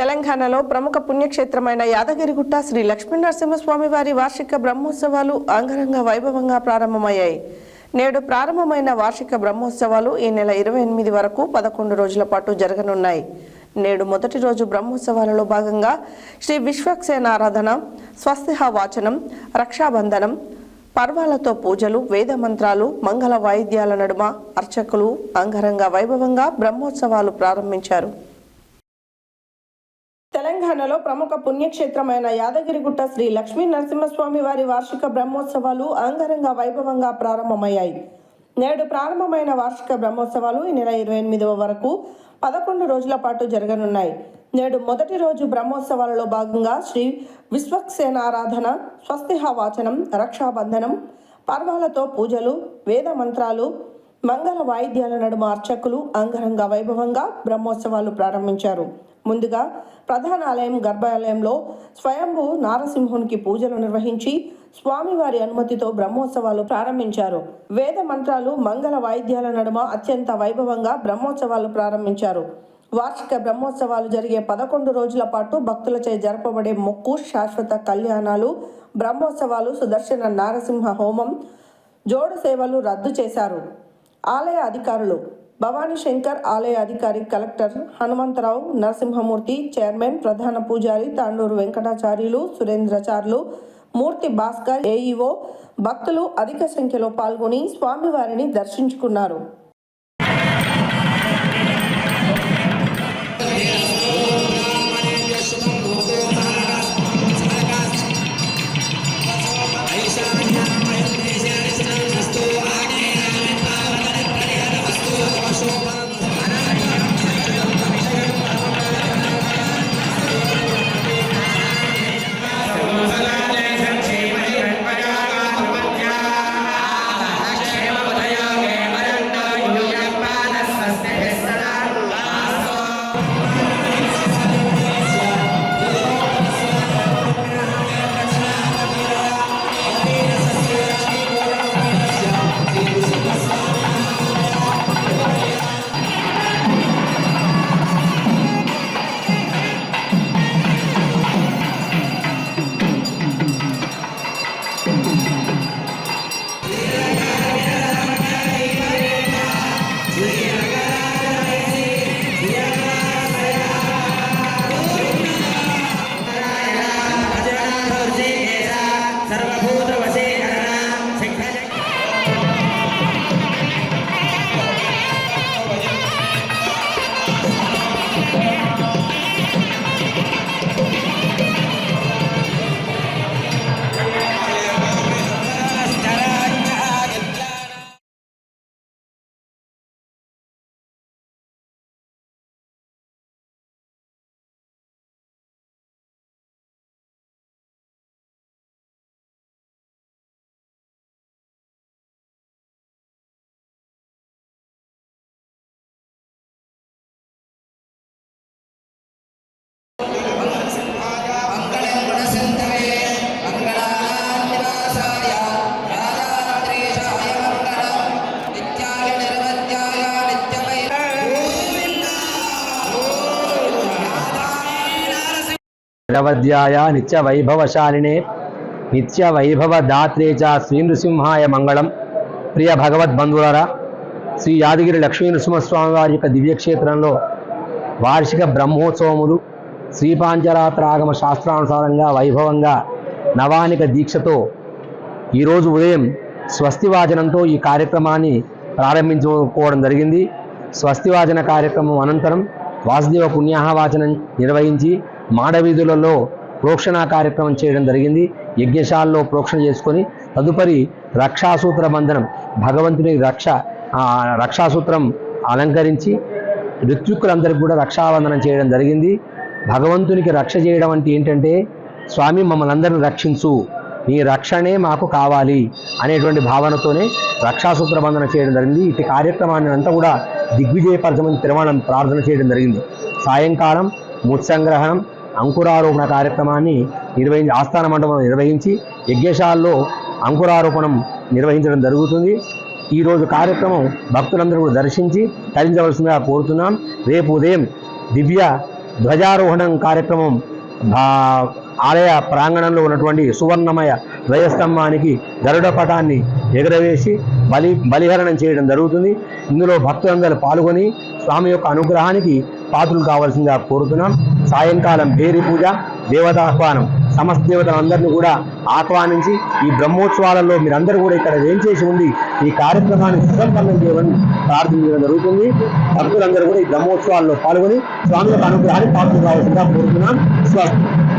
తెలంగాణలో ప్రముఖ పుణ్యక్షేత్రమైన యాదగిరిగుట్ట శ్రీ లక్ష్మీనరసింహస్వామి వారి వార్షిక బ్రహ్మోత్సవాలు అంగరంగ వైభవంగా ప్రారంభమయ్యాయి. నేడు ప్రారంభమైన వార్షిక బ్రహ్మోత్సవాలు ఈ నెల 28 వరకు 11 రోజుల పాటు జరగనున్నాయి. నేడు మొదటి రోజు బ్రహ్మోత్సవాలలో భాగంగా శ్రీ విశ్వక్సేన ఆరాధన, స్వస్తిహ వాచనం, రక్షాబంధనం, పర్వాలతో పూజలు, వేద మంత్రాలు, మంగళ వాయిద్యాల నడుమ అర్చకులు అంగరంగ వైభవంగా బ్రహ్మోత్సవాలు ప్రారంభించారు. తెలంగాణలో ప్రముఖ పుణ్యక్షేత్రమైన యాదగిరిగుట్ట శ్రీ లక్ష్మీనరసింహస్వామి వారి వార్షిక బ్రహ్మోత్సవాలు అంగరంగ వైభవంగా ప్రారంభమయ్యాయి. నేడు ప్రారంభమైన వార్షిక బ్రహ్మోత్సవాలు ఈ నెల 28 వరకు 11 రోజుల పాటు జరగనున్నాయి. నేడు మొదటి రోజు బ్రహ్మోత్సవాలలో భాగంగా శ్రీ విశ్వక్సేన ఆరాధన, స్వస్తిహ వాచనం, రక్షాబంధనం, పర్వాలతో పూజలు, వేద మంత్రాలు, మంగళ వాయిద్యాల నడుమ అర్చకులు అంగరంగ వైభవంగా బ్రహ్మోత్సవాలు ప్రారంభించారు. ముందుగా ప్రధాన ఆలయం గర్భాలయంలో స్వయంభూ నారసింహునికి పూజలు నిర్వహించి స్వామివారి అనుమతితో బ్రహ్మోత్సవాలు ప్రారంభించారు. వేద మంత్రాలు, మంగళ వాయిద్యాల నడుమ అత్యంత వైభవంగా బ్రహ్మోత్సవాలు ప్రారంభించారు. వార్షిక బ్రహ్మోత్సవాలు జరిగే 11 రోజుల పాటు భక్తులచే జరపబడే మొక్కు, శాశ్వత కళ్యాణాలు, బ్రహ్మోత్సవాలు, సుదర్శన నారసింహ హోమం, జోడు సేవలు రద్దు చేశారు. ఆలయ అధికారులు భవానీ శంకర్, ఆలయ అధికారి కలెక్టర్ హనుమంతరావు, నరసింహమూర్తి, చైర్మన్, ప్రధాన పూజారి తాండూరు వెంకటాచార్యులు, సురేంద్రచార్యులు, మూర్తి భాస్కర్, ఏఈఓ, భక్తులు అధిక సంఖ్యలో పాల్గొని స్వామివారిని దర్శించుకున్నారు. నిరవధ్యాయ నిత్య వైభవశాలినే నిత్య వైభవ దాత్రే చ శ్రీ నృసింహాయ మంగళం. ప్రియ భగవద్బంధువులారా, శ్రీ యాదగిరి లక్ష్మీ నృసింహస్వామి వారి యొక్క దివ్యక్షేత్రంలో వార్షిక బ్రహ్మోత్సవములు శ్రీపాంచరాత్రాగమ శాస్త్రానుసారంగా వైభవంగా నవానిక దీక్షతో ఈరోజు ఉదయం స్వస్తివాచనంతో ఈ కార్యక్రమాన్ని ప్రారంభించుకోవడం జరిగింది. స్వస్తివాచన కార్యక్రమం అనంతరం వాసుదేవ పుణ్యాహవాచనం నిర్వహించి మాడవీధులలో ప్రోక్షణ కార్యక్రమం చేయడం జరిగింది. యజ్ఞశాలలో ప్రోక్షణ చేసుకొని తదుపరి రక్షాసూత్ర బంధనం, భగవంతుని రక్షాసూత్రం అలంకరించి ఋత్విక్కులందరికీ కూడా రక్షాబంధనం చేయడం జరిగింది. భగవంతునికి రక్ష చేయడం అంటే ఏంటంటే, స్వామి మమ్మల్ని అందరిని రక్షించు, నీ రక్షణే మాకు కావాలి అనేటువంటి భావనతోనే రక్షాసూత్ర బంధన చేయడం జరిగింది. ఇటు కార్యక్రమాన్ని అంతా కూడా దిగ్విజయపరచమని తిరుమలం ప్రార్థన చేయడం జరిగింది. సాయంకాలం ముత్సంగ్రహణం, అంకురారోపణ కార్యక్రమాన్ని ఆస్థాన మండపం నిర్వహించి యజ్ఞశాలలో అంకురారోపణం నిర్వహించడం జరుగుతుంది. ఈరోజు కార్యక్రమం భక్తులందరూ కూడా దర్శించి తరించవలసిందిగా కోరుతున్నాం. రేపు ఉదయం దివ్య ధ్వజారోహణం కార్యక్రమం ఆలయ ప్రాంగణంలో ఉన్నటువంటి సువర్ణమయ ధ్వజస్తంభానికి గరుడ పటాన్ని ఎగరవేసి బలిహరణం చేయడం జరుగుతుంది. ఇందులో భక్తులందరూ పాల్గొని స్వామి యొక్క అనుగ్రహానికి పాత్రలు కావాల్సిందిగా కోరుతున్నాం. సాయంకాలం భేరి పూజ, దేవతాహ్వానం, సమస్త దేవతలందరినీ కూడా ఆహ్వానించి ఈ బ్రహ్మోత్సవాలలో మీరందరూ కూడా ఇక్కడ వేంచేసి ఉండి ఈ కార్యక్రమాన్ని సుసంపన్నం చేయమని ప్రార్థించడం జరుగుతుంది. భక్తులందరూ కూడా ఈ బ్రహ్మోత్సవాల్లో పాల్గొని స్వామి యొక్క అనుగ్రహాన్ని పాత్రలు కావాల్సిందిగా కోరుతున్నాం. స్వస్తి.